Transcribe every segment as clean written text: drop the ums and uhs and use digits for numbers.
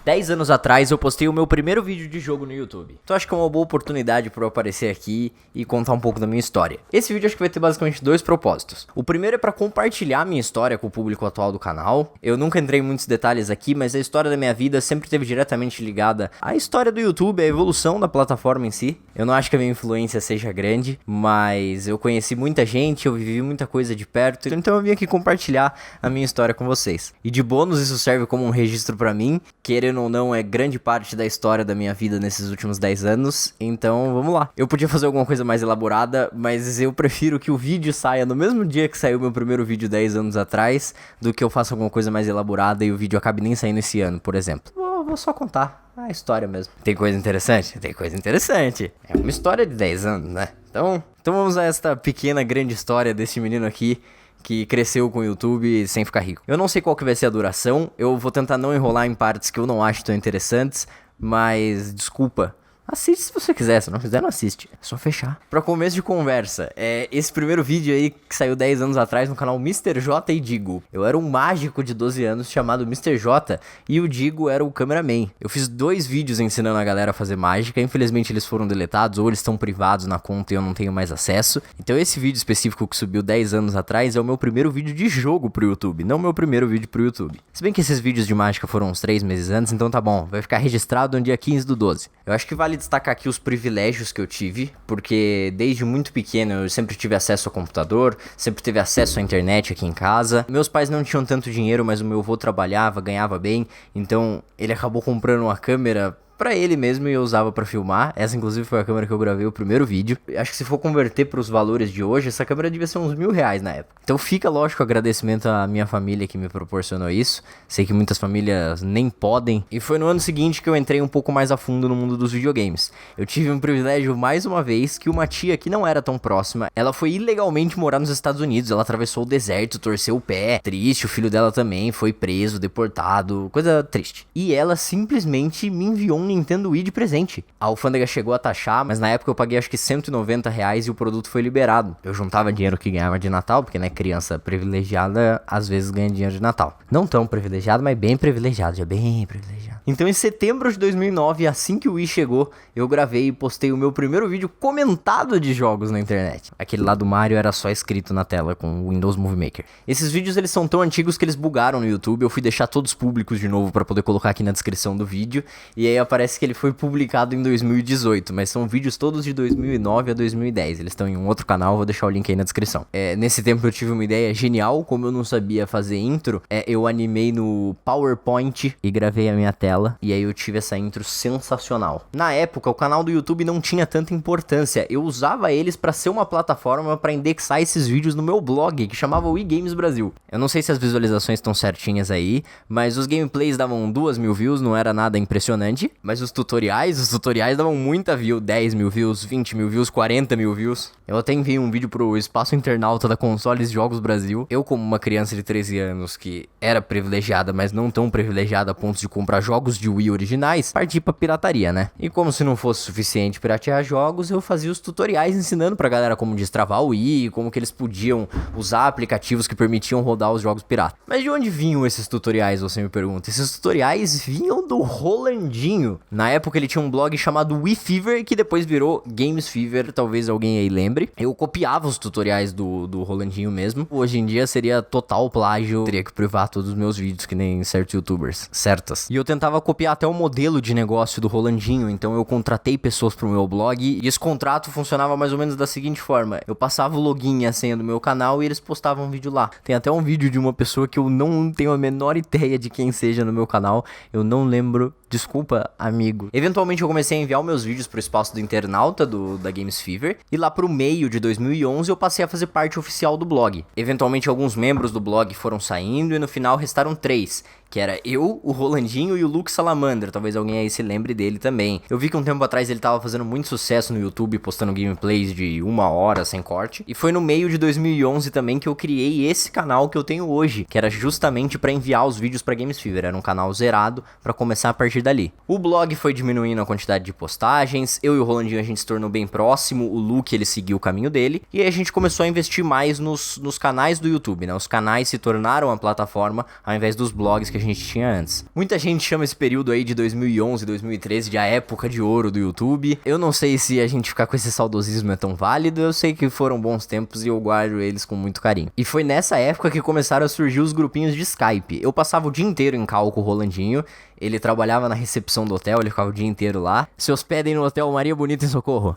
10 anos atrás eu postei o meu primeiro vídeo de jogo no YouTube. Então acho que é uma boa oportunidade para eu aparecer aqui e contar um pouco da minha história. Esse vídeo acho que vai ter basicamente dois propósitos. O primeiro é para compartilhar a minha história com o público atual do canal. Eu nunca entrei em muitos detalhes aqui, mas a história da minha vida sempre esteve diretamente ligada à história do YouTube, à evolução da plataforma em si. Eu não acho que a minha influência seja grande, mas eu conheci muita gente, eu vivi muita coisa de perto, então eu vim aqui compartilhar a minha história com vocês. E de bônus isso serve como um registro para mim, querendo ou não, é grande parte da história da minha vida nesses últimos 10 anos, então vamos lá. Eu podia fazer alguma coisa mais elaborada, mas eu prefiro que o vídeo saia no mesmo dia que saiu meu primeiro vídeo 10 anos atrás, do que eu faça alguma coisa mais elaborada e o vídeo acabe nem saindo esse ano, por exemplo. Vou só contar a história mesmo. Tem coisa interessante? Tem coisa interessante. É uma história de 10 anos, né? Então vamos a esta pequena, grande história desse menino aqui, que cresceu com o YouTube sem ficar rico. Eu não sei qual que vai ser a duração, eu vou tentar não enrolar em partes que eu não acho tão interessantes, mas desculpa. Assiste se você quiser, se não quiser não assiste, é só fechar. Pra começo de conversa, esse primeiro vídeo aí que saiu 10 anos atrás no canal Mr. J e Digo. Eu era um mágico de 12 anos chamado Mr. J e o Digo era o cameraman. Eu fiz 2 vídeos ensinando a galera a fazer mágica, infelizmente eles foram deletados ou eles estão privados na conta e eu não tenho mais acesso. Então esse vídeo específico que subiu 10 anos atrás é o meu primeiro vídeo de jogo pro YouTube, não o meu primeiro vídeo pro YouTube. Se bem que esses vídeos de mágica foram uns 3 meses antes, então tá bom, vai ficar registrado no dia 15/12. Eu acho que vale destacar aqui os privilégios que eu tive, porque desde muito pequeno eu sempre tive acesso ao computador, sempre tive acesso à internet aqui em casa. Meus pais não tinham tanto dinheiro, mas o meu avô trabalhava, ganhava bem, então ele acabou comprando uma câmera pra ele mesmo e eu usava pra filmar. Essa inclusive foi a câmera que eu gravei o primeiro vídeo. Acho que se for converter pros valores de hoje, essa câmera devia ser uns R$1.000 na época. Então fica, lógico, o agradecimento à minha família que me proporcionou isso. Sei que muitas famílias nem podem. E foi no ano seguinte que eu entrei um pouco mais a fundo no mundo dos videogames. Eu tive um privilégio mais uma vez que uma tia que não era tão próxima, ela foi ilegalmente morar nos Estados Unidos. Ela atravessou o deserto, torceu o pé. Triste, o filho dela também foi preso, deportado, coisa triste. E ela simplesmente me enviou um Nintendo Wii de presente. A alfândega chegou a taxar, mas na época eu paguei acho que R$190 e o produto foi liberado. Eu juntava dinheiro que ganhava de Natal, porque né, criança privilegiada às vezes ganha dinheiro de Natal. Não tão privilegiado, mas bem privilegiado, já bem privilegiado. Então em setembro de 2009, assim que o Wii chegou, eu gravei e postei o meu primeiro vídeo comentado de jogos na internet. Aquele lá do Mario era só escrito na tela com o Windows Movie Maker. Esses vídeos eles são tão antigos que eles bugaram no YouTube, eu fui deixar todos públicos de novo pra poder colocar aqui na descrição do vídeo, e aí parece que ele foi publicado em 2018, mas são vídeos todos de 2009 a 2010. Eles estão em um outro canal, vou deixar o link aí na descrição. Nesse tempo eu tive uma ideia genial, como eu não sabia fazer intro, eu animei no PowerPoint e gravei a minha tela, e aí eu tive essa intro sensacional. Na época, o canal do YouTube não tinha tanta importância, eu usava eles pra ser uma plataforma pra indexar esses vídeos no meu blog, que chamava Wii Games Brasil. Eu não sei se as visualizações estão certinhas aí, mas os gameplays davam 2.000 views, não era nada impressionante, mas os tutoriais davam muita view, 10.000 views, 20.000 views, 40.000 views. Eu até enviei um vídeo pro Espaço Internauta da Consoles Jogos Brasil. Eu, como uma criança de 13 anos que era privilegiada, mas não tão privilegiada a ponto de comprar jogos de Wii originais, parti pra pirataria, né? E como se não fosse suficiente piratear jogos, eu fazia os tutoriais ensinando pra galera como destravar o Wii, como que eles podiam usar aplicativos que permitiam rodar os jogos piratas. Mas de onde vinham esses tutoriais, você me pergunta? Esses tutoriais vinham do Rolandinho. Na época ele tinha um blog chamado Wii Fever, que depois virou Games Fever, talvez alguém aí lembre. Eu copiava os tutoriais do Rolandinho mesmo. Hoje em dia seria total plágio, teria que privar todos os meus vídeos, que nem certos youtubers, certas. E eu tentava copiar até o modelo de negócio do Rolandinho, então eu contratei pessoas pro meu blog, e esse contrato funcionava mais ou menos da seguinte forma: eu passava o login e a senha do meu canal e eles postavam um vídeo lá. Tem até um vídeo de uma pessoa que eu não tenho a menor ideia de quem seja no meu canal, eu não lembro. Desculpa, amigo. Eventualmente eu comecei a enviar meus vídeos pro espaço do internauta da Games Fever, e lá pro meio de 2011 eu passei a fazer parte oficial do blog. Eventualmente alguns membros do blog foram saindo e no final restaram 3, que era eu, o Rolandinho e o Luke Salamandra. Talvez alguém aí se lembre dele também. Eu vi que um tempo atrás ele tava fazendo muito sucesso no YouTube, postando gameplays de 1 hora sem corte. E foi no meio de 2011 também que eu criei esse canal que eu tenho hoje, que era justamente pra enviar os vídeos pra Games Fever. Era um canal zerado pra começar a partir dali. O blog foi diminuindo a quantidade de postagens, eu e o Rolandinho a gente se tornou bem próximo, o Luke ele seguiu o caminho dele, e aí a gente começou a investir mais nos canais do YouTube, né? Os canais se tornaram a plataforma ao invés dos blogs que a gente tinha antes. Muita gente chama esse período aí de 2011, 2013 de a época de ouro do YouTube. Eu não sei se a gente ficar com esse saudosismo é tão válido, eu sei que foram bons tempos e eu guardo eles com muito carinho. E foi nessa época que começaram a surgir os grupinhos de Skype. Eu passava o dia inteiro em call com o Rolandinho, ele trabalhava na recepção do hotel, ele ficava o dia inteiro lá. Se hospedem no Hotel Maria Bonita em Socorro.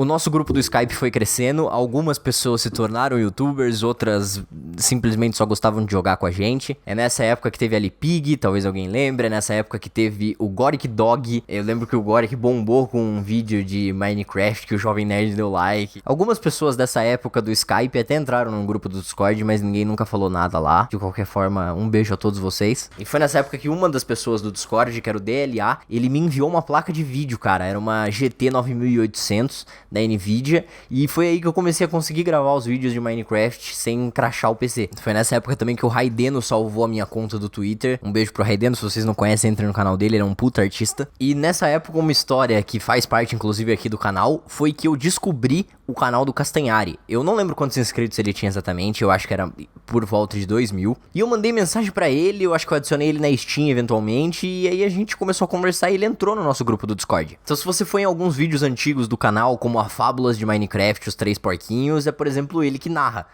O nosso grupo do Skype foi crescendo, algumas pessoas se tornaram youtubers, outras simplesmente só gostavam de jogar com a gente. É nessa época que teve a Lipig, talvez alguém lembre, é nessa época que teve o Goric Dog. Eu lembro que o Goric bombou com um vídeo de Minecraft que o Jovem Nerd deu like. Algumas pessoas dessa época do Skype até entraram no grupo do Discord, mas ninguém nunca falou nada lá. De qualquer forma, um beijo a todos vocês. E foi nessa época que uma das pessoas do Discord, que era o DLA, ele me enviou uma placa de vídeo, cara. Era uma GT 9800 da Nvidia, e foi aí que eu comecei a conseguir gravar os vídeos de Minecraft sem crashar o PC. Foi nessa época também que o Raideno salvou a minha conta do Twitter. Um beijo pro Raideno, se vocês não conhecem, entrem no canal dele, ele é um puta artista. E nessa época, uma história que faz parte inclusive aqui do canal, foi que eu descobri o canal do Castanhari. Eu não lembro quantos inscritos ele tinha exatamente, eu acho que era por volta de 2000. E eu mandei mensagem pra ele, eu acho que eu adicionei ele na Steam eventualmente, e aí a gente começou a conversar e ele entrou no nosso grupo do Discord. Então se você for em alguns vídeos antigos do canal, como a Fábulas de Minecraft, os 3 porquinhos, é por exemplo ele que narra.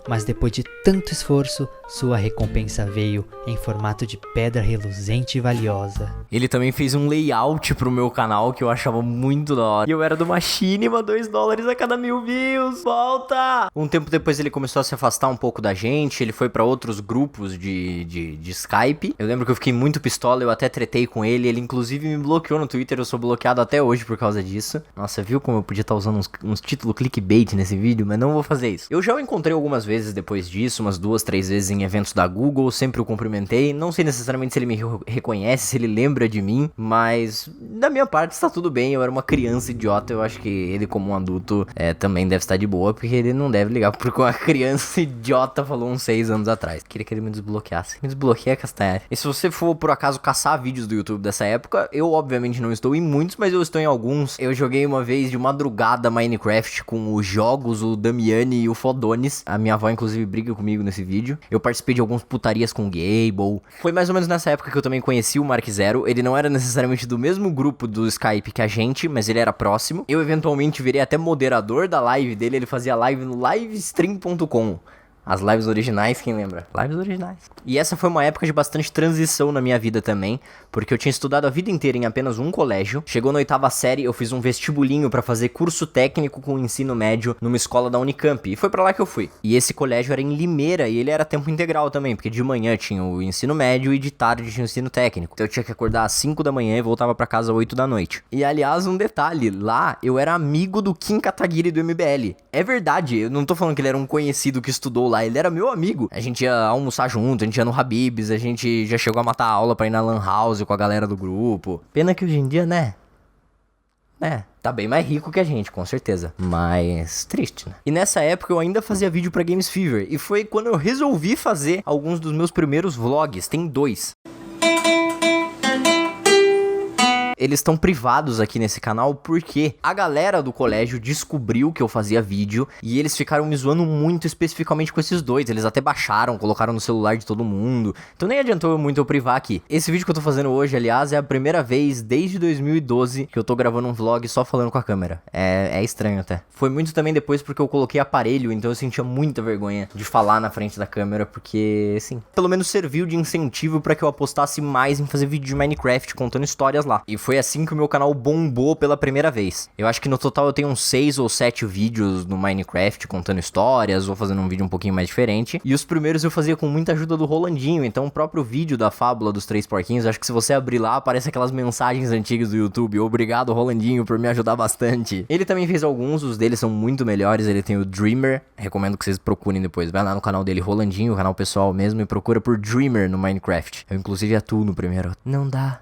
Mas depois de tanto esforço, sua recompensa veio em formato de pedra reluzente e valiosa. Ele também fez um layout pro meu canal que eu achava muito da hora. E eu era do Machinima, $2 a cada 1000 views. Volta! Um tempo depois ele começou a se afastar um pouco da gente, ele foi pra outros grupos de Skype. Eu lembro que eu fiquei muito pistola, eu até tretei com ele, ele inclusive me bloqueou no Twitter, eu sou bloqueado até hoje por causa disso. Nossa, viu como eu podia estar usando uns títulos clickbait nesse vídeo, mas não vou fazer isso. Eu já o encontrei algumas vezes depois disso, umas 2, 3 vezes em eventos da Google, sempre o cumprimentei, não sei necessariamente se ele me reconhece, se ele lembra de mim, mas da minha parte está tudo bem, eu era uma criança idiota, eu acho que ele como um adulto também deve estar de boa, porque ele não deve ligar porque uma criança idiota falou uns 6 anos atrás. Queria que ele me desbloqueasse. Me desbloqueia, Castanhari. E se você for por acaso caçar vídeos do YouTube dessa época, eu obviamente não estou em muitos, mas eu estou em alguns. Eu joguei uma vez de madrugada Minecraft com os jogos, o Damiani e o Fodones. A minha avó inclusive briga comigo nesse vídeo. Eu participei de algumas putarias com o Gable. Foi mais ou menos nessa época que eu também conheci o Mark Zero. Ele não era necessariamente do mesmo grupo do Skype que a gente, mas ele era próximo. Eu eventualmente virei até moderador da live dele. Ele fazia live no livestream.com. As lives originais, quem lembra? Lives originais. E essa foi uma época de bastante transição na minha vida também, porque eu tinha estudado a vida inteira em apenas um colégio. Chegou na 8ª série, eu fiz um vestibulinho pra fazer curso técnico com ensino médio numa escola da Unicamp, e foi pra lá que eu fui. E esse colégio era em Limeira, e ele era tempo integral também, porque de manhã tinha o ensino médio e de tarde tinha o ensino técnico. Então eu tinha que acordar às 5 da manhã e voltava pra casa às 8 da noite. E aliás, um detalhe, lá eu era amigo do Kim Kataguiri do MBL. É verdade, eu não tô falando que ele era um conhecido que estudou lá, ele era meu amigo. A gente ia almoçar junto, a gente ia no Habib's, a gente já chegou a matar a aula pra ir na Lan House com a galera do grupo. Pena que hoje em dia, né? Tá bem mais rico que a gente, com certeza. Mas triste, né? E nessa época eu ainda fazia vídeo pra Games Fever. E foi quando eu resolvi fazer alguns dos meus primeiros vlogs. Tem 2. Eles estão privados aqui nesse canal porque a galera do colégio descobriu que eu fazia vídeo e eles ficaram me zoando muito especificamente com esses 2. Eles até baixaram, colocaram no celular de todo mundo. Então nem adiantou muito eu privar aqui. Esse vídeo que eu tô fazendo hoje, aliás, é a primeira vez desde 2012 que eu tô gravando um vlog só falando com a câmera. É estranho até. Foi muito também depois porque eu coloquei aparelho, então eu sentia muita vergonha de falar na frente da câmera, porque, assim, pelo menos serviu de incentivo pra que eu apostasse mais em fazer vídeo de Minecraft contando histórias lá. E foi assim que o meu canal bombou pela primeira vez. Eu acho que no total eu tenho uns 6 ou 7 vídeos no Minecraft contando histórias ou fazendo um vídeo um pouquinho mais diferente. E os primeiros eu fazia com muita ajuda do Rolandinho, então o próprio vídeo da fábula dos 3 porquinhos, acho que se você abrir lá, aparece aquelas mensagens antigas do YouTube. Obrigado, Rolandinho, por me ajudar bastante. Ele também fez alguns, os deles são muito melhores. Ele tem o Dreamer, recomendo que vocês procurem depois. Vai lá no canal dele, Rolandinho, o canal pessoal mesmo, e procura por Dreamer no Minecraft. Eu inclusive atuo no primeiro. Não dá.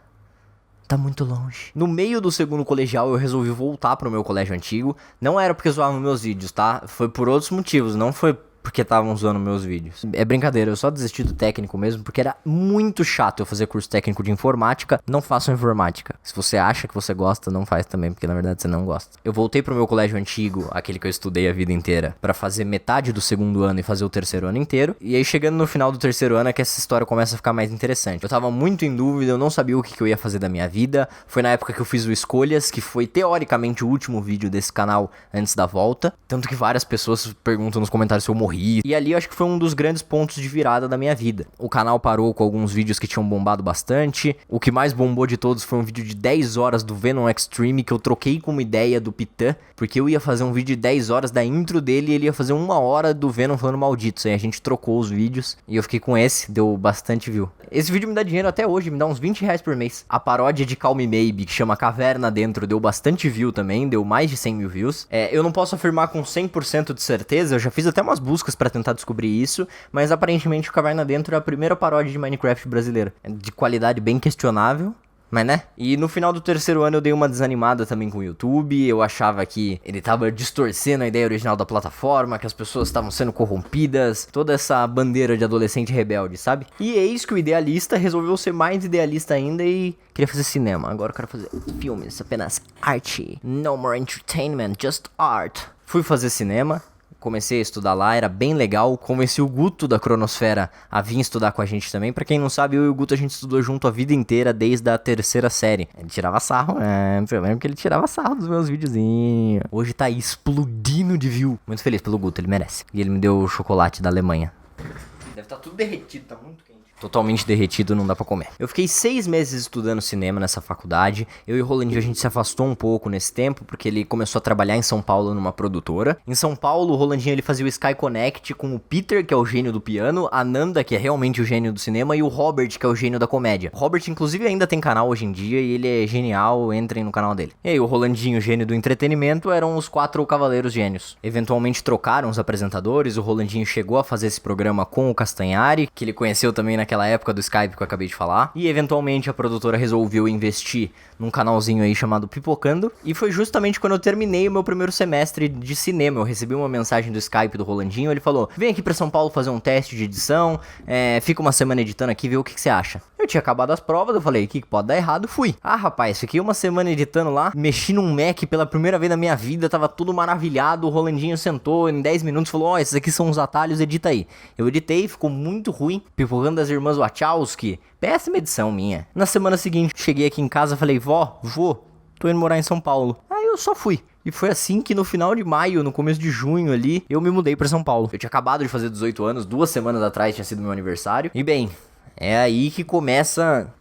Tá muito longe. No meio do segundo colegial eu resolvi voltar pro meu colégio antigo. Não era porque zoavam meus vídeos, tá? Foi por outros motivos, não foi porque estavam zoando meus vídeos. É brincadeira, eu só desisti do técnico mesmo, porque era muito chato eu fazer curso técnico de informática. Não façam informática. Se você acha que você gosta, não faz também, porque na verdade você não gosta. Eu voltei pro meu colégio antigo, aquele que eu estudei a vida inteira, pra fazer metade do segundo ano e fazer o terceiro ano inteiro. E aí chegando no final do terceiro ano é que essa história começa a ficar mais interessante. Eu tava muito em dúvida, eu não sabia o que eu ia fazer da minha vida. Foi na época que eu fiz o Escolhas, que foi teoricamente o último vídeo desse canal antes da volta. Tanto que várias pessoas perguntam nos comentários se eu morri. E ali eu acho que foi um dos grandes pontos de virada da minha vida. O canal parou com alguns vídeos que tinham bombado bastante. O que mais bombou de todos foi um vídeo de 10 horas do Venom Extreme, que eu troquei com uma ideia do Pitan, porque eu ia fazer um vídeo de 10 horas da intro dele e ele ia fazer 1 hora do Venom falando malditos. Aí a gente trocou os vídeos e eu fiquei com esse, deu bastante view. Esse vídeo me dá dinheiro até hoje, me dá uns 20 reais por mês. A paródia de Call Me Maybe, que chama Caverna Dentro, deu bastante view também, deu mais de 100 mil views. Eu não posso afirmar com 100% de certeza, eu já fiz até umas buscas pra tentar descobrir isso, mas aparentemente o Caverna Dentro é a primeira paródia de Minecraft brasileira. É de qualidade bem questionável, mas né? E no final do terceiro ano eu dei uma desanimada também com o YouTube. Eu achava que ele tava distorcendo a ideia original da plataforma, que as pessoas estavam sendo corrompidas, toda essa bandeira de adolescente rebelde, sabe? E eis que o idealista resolveu ser mais idealista ainda e queria fazer cinema. Agora eu quero fazer filmes, apenas arte. No more entertainment, just art. Fui fazer cinema. Comecei a estudar lá, era bem legal. Convenci o Guto da Cronosfera a vir estudar com a gente também. Pra quem não sabe, eu e o Guto a gente estudou junto a vida inteira, desde a 3ª série. Ele tirava sarro, eu lembro que ele tirava sarro dos meus videozinhos. Hoje tá aí explodindo de view. Muito feliz pelo Guto, ele merece. E ele me deu o chocolate da Alemanha. Deve estar tudo derretido, tá muito quente. Totalmente derretido, não dá pra comer. Eu fiquei 6 meses estudando cinema nessa faculdade. Eu e o Rolandinho, a gente se afastou um pouco nesse tempo, porque ele começou a trabalhar em São Paulo numa produtora. Em São Paulo, o Rolandinho, ele fazia o Sky Connect com o Peter, que é o gênio do piano, a Nanda, que é realmente o gênio do cinema, e o Robert, que é o gênio da comédia. O Robert, inclusive, ainda tem canal hoje em dia, e ele é genial, entrem no canal dele. E aí, o Rolandinho, gênio do entretenimento, eram os 4 cavaleiros gênios. Eventualmente trocaram os apresentadores, o Rolandinho chegou a fazer esse programa com o Castanhari, que ele conheceu também naquela época do Skype que eu acabei de falar. E eventualmente a produtora resolveu investir num canalzinho aí chamado Pipocando. E foi justamente quando eu terminei o meu primeiro semestre de cinema. Eu recebi uma mensagem do Skype do Rolandinho. Ele falou: vem aqui pra São Paulo fazer um teste de edição. Fica uma semana editando aqui, vê o que você acha. Eu tinha acabado as provas, eu falei: o que pode dar errado? Fui. Ah, rapaz, fiquei uma semana editando lá. Mexi num Mac pela primeira vez na minha vida. Tava tudo maravilhado. O Rolandinho sentou em 10 minutos e falou: ó, esses aqui são os atalhos, edita aí. Eu editei, ficou muito ruim. Pipocando das irmãs Wachowski. Péssima edição minha. Na semana seguinte, cheguei aqui em casa e falei: vó, tô indo morar em São Paulo. Aí eu só fui. E foi assim que no final de maio, no começo de junho ali, eu me mudei pra São Paulo. Eu tinha acabado de fazer 18 anos, 2 semanas atrás tinha sido meu aniversário. E bem, é aí que começa...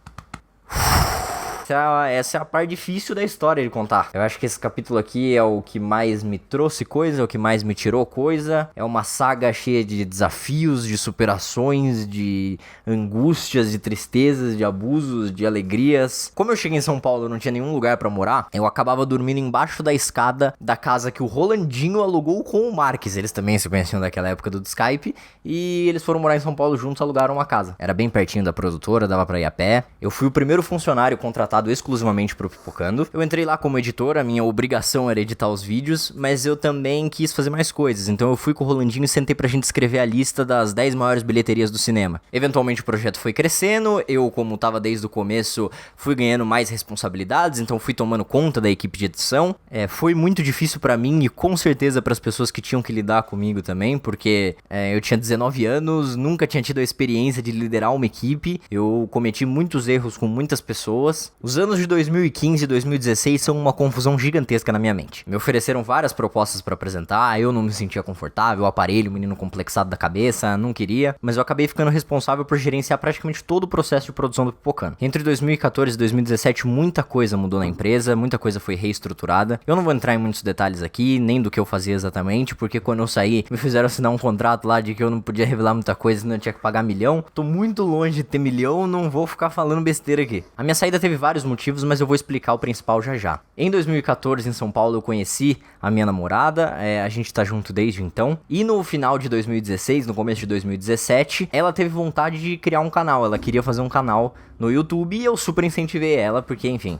Essa é a parte difícil da história de contar. Eu acho que esse capítulo aqui é o que mais me trouxe coisa, é o que mais me tirou coisa. É uma saga cheia de desafios, de superações, de angústias, de tristezas, de abusos, de alegrias. Como eu cheguei em São Paulo e não tinha nenhum lugar pra morar, eu acabava dormindo embaixo da escada da casa que o Rolandinho alugou com o Marques. Eles também se conheciam daquela época do Skype. E eles foram morar em São Paulo juntos, alugaram uma casa. Era bem pertinho da produtora, dava pra ir a pé. Eu fui o primeiro funcionário contratado exclusivamente pro Pipocando. Eu entrei lá como editor, a minha obrigação era editar os vídeos, mas eu também quis fazer mais coisas, então eu fui com o Rolandinho e sentei pra gente escrever a lista das 10 maiores bilheterias do cinema. Eventualmente o projeto foi crescendo, eu, como tava desde o começo, fui ganhando mais responsabilidades, então fui tomando conta da equipe de edição. Foi muito difícil pra mim e com certeza pras pessoas que tinham que lidar comigo também, porque eu tinha 19 anos, nunca tinha tido a experiência de liderar uma equipe, eu cometi muitos erros com muitas pessoas. Os anos de 2015 e 2016 são uma confusão gigantesca na minha mente. Me ofereceram várias propostas pra apresentar, eu não me sentia confortável, o aparelho, o menino complexado da cabeça, não queria, mas eu acabei ficando responsável por gerenciar praticamente todo o processo de produção do Pipocando. Entre 2014 e 2017, muita coisa mudou na empresa, muita coisa foi reestruturada. Eu não vou entrar em muitos detalhes aqui, nem do que eu fazia exatamente, porque quando eu saí, me fizeram assinar um contrato lá de que eu não podia revelar muita coisa, senão eu tinha que pagar 1 milhão. Tô muito longe de ter 1 milhão, não vou ficar falando besteira aqui. A minha saída teve vários motivos, mas eu vou explicar o principal já já. Em 2014, em São Paulo, eu conheci a minha namorada, a gente tá junto desde então, e no final de 2016, no começo de 2017, ela teve vontade de criar um canal, ela queria fazer um canal no YouTube e eu super incentivei ela, porque, enfim,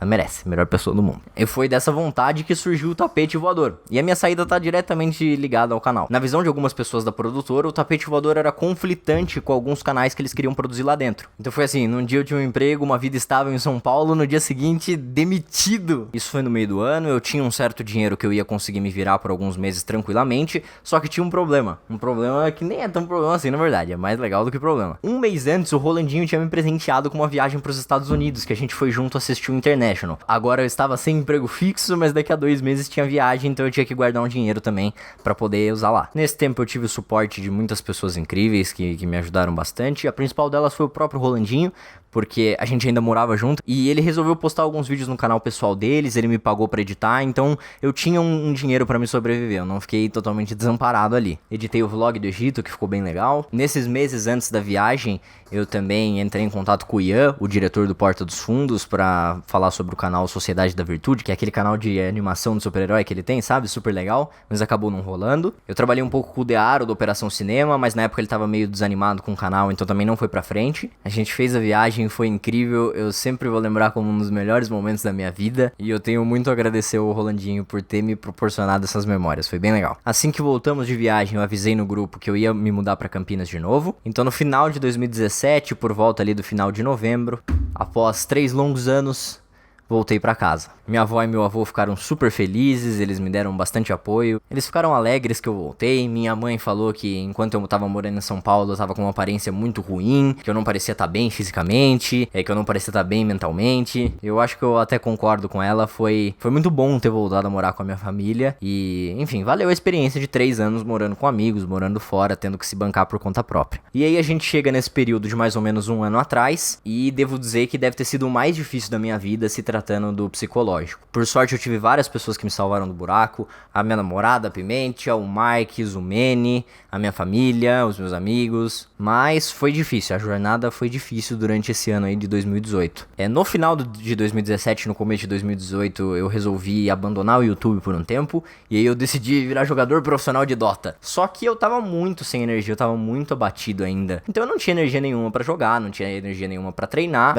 Ela merece, melhor pessoa do mundo. E foi dessa vontade que surgiu o tapete voador. E a minha saída tá diretamente ligada ao canal. Na visão de algumas pessoas da produtora, o tapete voador era conflitante com alguns canais que eles queriam produzir lá dentro. Então foi assim, num dia eu tinha um emprego, uma vida estável em São Paulo, no dia seguinte, demitido. Isso foi no meio do ano, eu tinha um certo dinheiro que eu ia conseguir me virar por alguns meses tranquilamente, só que tinha um problema. Um problema que nem é tão problema assim, na verdade, é mais legal do que problema. Um mês antes, o Rolandinho tinha me presenteado com uma viagem pros Estados Unidos, que a gente foi junto assistir o International. Agora eu estava sem emprego fixo, mas daqui a 2 meses tinha viagem, então eu tinha que guardar um dinheiro também pra poder usar lá. Nesse tempo eu tive o suporte de muitas pessoas incríveis que me ajudaram bastante. A principal delas foi o próprio Rolandinho, porque a gente ainda morava junto, e ele resolveu postar alguns vídeos no canal pessoal deles, ele me pagou pra editar, então eu tinha um dinheiro pra me sobreviver, eu não fiquei totalmente desamparado ali. Editei o vlog do Egito, que ficou bem legal. Nesses meses antes da viagem, eu também entrei em contato com o Ian, o diretor do Porta dos Fundos, pra falar sobre o canal Sociedade da Virtude, que é aquele canal de animação de super-herói que ele tem, sabe? Super legal, mas acabou não rolando. Eu trabalhei um pouco com o Dearo, da Operação Cinema, mas na época ele tava meio desanimado com o canal, então também não foi pra frente. A gente fez a viagem, foi incrível, eu sempre vou lembrar como um dos melhores momentos da minha vida, e eu tenho muito a agradecer ao Rolandinho por ter me proporcionado essas memórias, foi bem legal. Assim que voltamos de viagem, eu avisei no grupo que eu ia me mudar pra Campinas de novo, então no final de 2017, por volta ali do final de novembro, após 3 longos anos, voltei pra casa. Minha avó e meu avô ficaram super felizes, eles me deram bastante apoio. Eles ficaram alegres que eu voltei. Minha mãe falou que enquanto eu tava morando em São Paulo, eu tava com uma aparência muito ruim, que eu não parecia estar bem fisicamente, que eu não parecia estar bem mentalmente. Eu acho que eu até concordo com ela, foi muito bom ter voltado a morar com a minha família. E, enfim, valeu a experiência de 3 anos morando com amigos, morando fora, tendo que se bancar por conta própria. E aí a gente chega nesse período de mais ou menos 1 ano atrás, e devo dizer que deve ter sido o mais difícil da minha vida se tratando do psicológico. Por sorte eu tive várias pessoas que me salvaram do buraco, a minha namorada, a Pimentia, o Marques, o Mene, a minha família, os meus amigos, mas foi difícil, a jornada foi difícil durante esse ano aí de 2018. No final de 2017, no começo de 2018, eu resolvi abandonar o YouTube por um tempo, e aí eu decidi virar jogador profissional de Dota. Só que eu tava muito sem energia, eu tava muito abatido ainda, então eu não tinha energia nenhuma pra jogar, não tinha energia nenhuma pra treinar.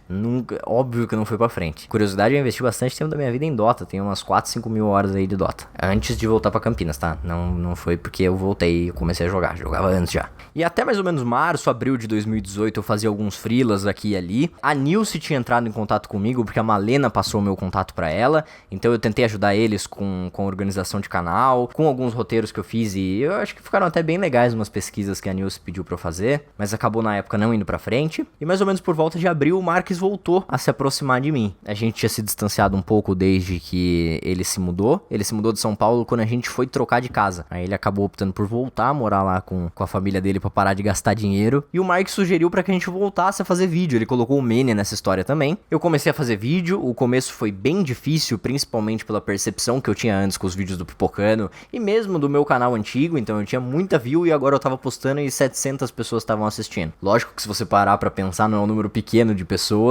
Nunca, óbvio que não foi pra frente. Curiosidade, eu investi bastante tempo da minha vida em Dota. Tenho umas 4, 5 mil horas aí de Dota. Antes de voltar pra Campinas, tá? Não foi porque eu voltei e comecei a jogar. Jogava antes já. E até mais ou menos março, abril de 2018, eu fazia alguns freelas aqui e ali. A Nilce tinha entrado em contato comigo porque a Malena passou o meu contato pra ela. Então eu tentei ajudar eles com a organização de canal, com alguns roteiros que eu fiz. E eu acho que ficaram até bem legais umas pesquisas que a Nilce pediu pra eu fazer. Mas acabou na época não indo pra frente. E mais ou menos por volta de abril, o Marques voltou a se aproximar de mim. A gente tinha se distanciado um pouco desde que ele se mudou. Ele se mudou de São Paulo quando a gente foi trocar de casa. Aí ele acabou optando por voltar a morar lá com a família dele pra parar de gastar dinheiro. E o Mark sugeriu pra que a gente voltasse a fazer vídeo. Ele colocou o Mene nessa história também. Eu comecei a fazer vídeo. O começo foi bem difícil, principalmente pela percepção que eu tinha antes com os vídeos do Pipocano e mesmo do meu canal antigo. Então eu tinha muita view e agora eu tava postando e 700 pessoas estavam assistindo. Lógico que se você parar pra pensar, não é um número pequeno de pessoas,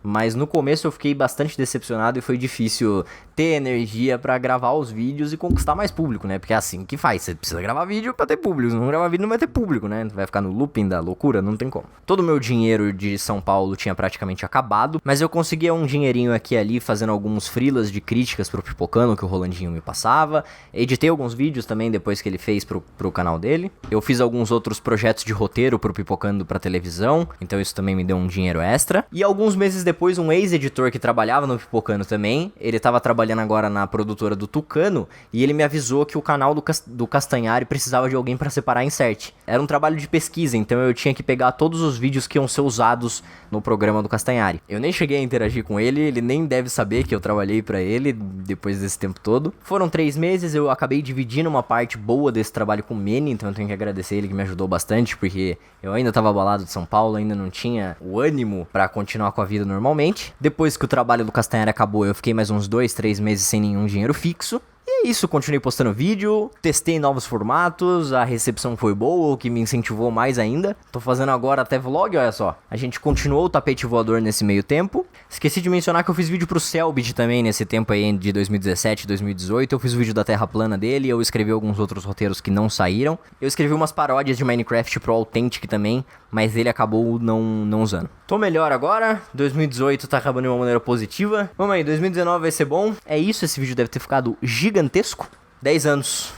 mas no começo eu fiquei bastante decepcionado e foi difícil ter energia pra gravar os vídeos e conquistar mais público, né? Porque é assim que faz, você precisa gravar vídeo pra ter público, se não gravar vídeo não vai ter público, né? Vai ficar no looping da loucura, não tem como. Todo o meu dinheiro de São Paulo tinha praticamente acabado, mas eu conseguia um dinheirinho aqui e ali fazendo alguns freelas de críticas pro Pipocano que o Rolandinho me passava. Editei alguns vídeos também depois que ele fez pro canal dele. Eu fiz alguns outros projetos de roteiro pro Pipocano pra televisão, então isso também me deu um dinheiro extra. E alguns meses depois, um ex-editor que trabalhava no Pipocano também, ele tava trabalhando agora na produtora do Tucano, e ele me avisou que o canal do Castanhari precisava de alguém pra separar insert. Era um trabalho de pesquisa, então eu tinha que pegar todos os vídeos que iam ser usados no programa do Castanhari. Eu nem cheguei a interagir com ele, ele nem deve saber que eu trabalhei pra ele depois desse tempo todo. Foram 3 meses, eu acabei dividindo uma parte boa desse trabalho com o Mene, então eu tenho que agradecer ele que me ajudou bastante, porque eu ainda tava abalado de São Paulo, ainda não tinha o ânimo pra continuar com a vida normalmente. Depois que o trabalho do Castanhari acabou, eu fiquei mais uns 2, 3 meses sem nenhum dinheiro fixo. E é isso, continuei postando vídeo, testei novos formatos, a recepção foi boa, o que me incentivou mais ainda. Tô fazendo agora até vlog, olha só. A gente continuou o tapete voador nesse meio tempo. Esqueci de mencionar que eu fiz vídeo pro Selbit também nesse tempo aí de 2017, 2018. Eu fiz o vídeo da Terra Plana dele, eu escrevi alguns outros roteiros que não saíram. Eu escrevi umas paródias de Minecraft pro Authentic também, mas ele acabou não usando. Tô melhor agora, 2018 tá acabando de uma maneira positiva. Vamos aí, 2019 vai ser bom. É isso, esse vídeo deve ter ficado gigantesco. 10 anos.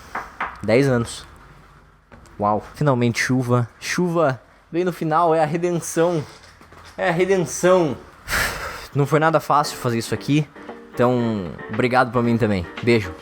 10 anos. Uau, finalmente chuva. Chuva veio no final, é a redenção. É a redenção. Não foi nada fácil fazer isso aqui. Então, obrigado pra mim também. Beijo.